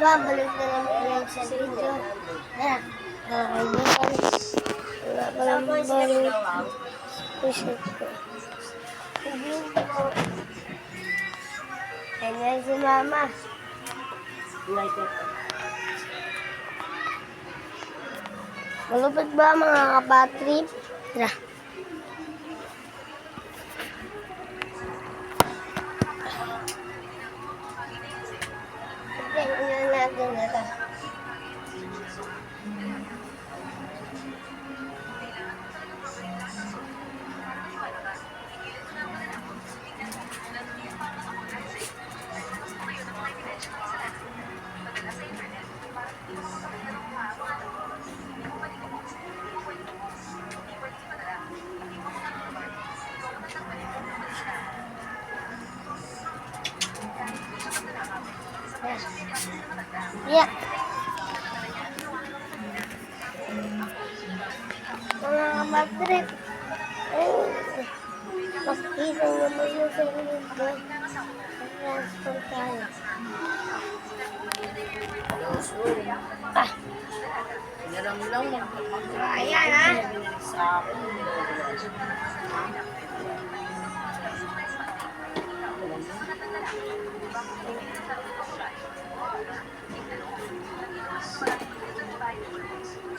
Babalik na lang ulit sa video. Okay, wala pa lang balik. Push-up ko. Ayan si Mama. Malupit ba mga kapatrip? Tara. Tingnan natin ito. Yeah. Mga kapatrip. Makikita naman yung sarili ko. Transfer tayo. Ayan ha.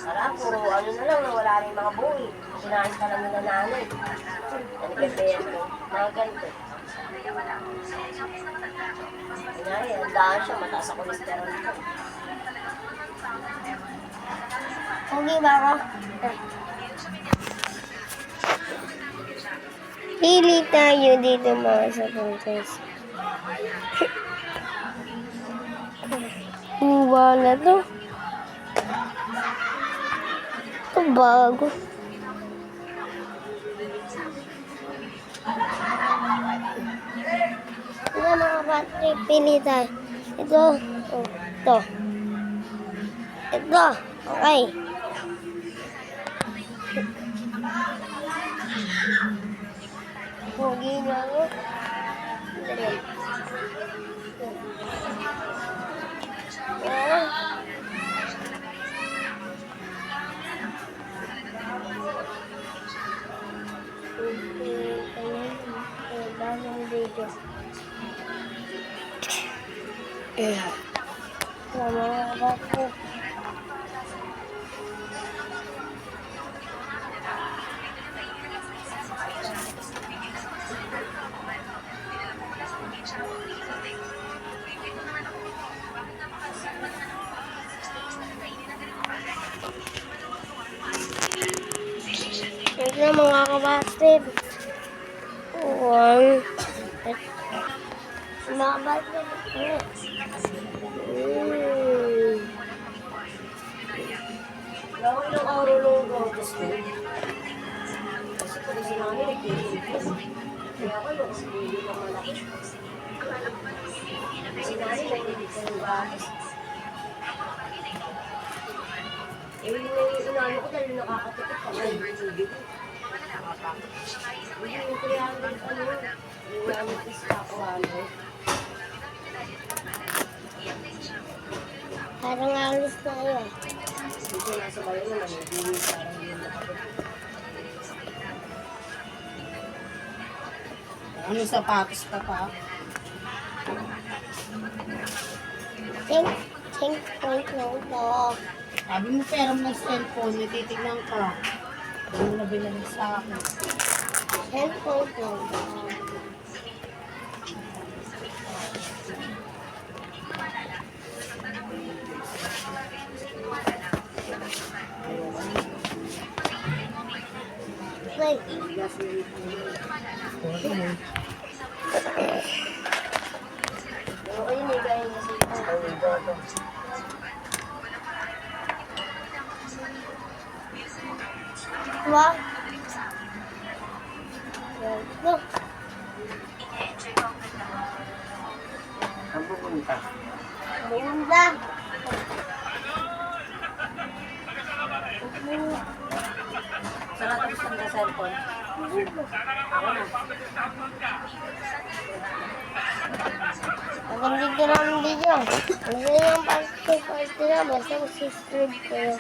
Sarap, puro ano na lang, wala rin mga buhay. Sinahin ka lang nila nanay. Ano ba yan? Mga ganito. Kanyari, handaan siya, mataas sa kolesterol. Okay ba ako? Pili tayo dito mga sa pangkas. Wala to. Ito bago. Ito mga Patrick, pili tayo. Ito. Oh, ito. Ito. Okay. Pogi na ako. Dali. Bagong video. Sama ako. Ito na mga kabatid. One. Mga kabatid. Lawin ng araw-logo. Kasi pag sinangin, nagkikita. Kaya ako, kasi hindi ka malaki. Sinangin, nagkikita ng bahas. Yung inano ko dahil nakakatikip pa ngayon yung tubig. Yung 300 ano, yung 100 is ako ano. Parang alis na yun. Dito nasa bayo naman, hindi parang yun nakapit. Ano sapatos pa pa? Think point lang ito. Sabi mo pera mo ng cellphone, may titignan ka. Ano na binalik sa akin? Think point lang ito. Wait. Okay, may gaya niya sa ito. Wow. Look. Ang pupunta. Bunda. Saka tapos ng cellphone. Ako na. Maganda namin dito. Kasi yung party namin, basta subscribe kayo.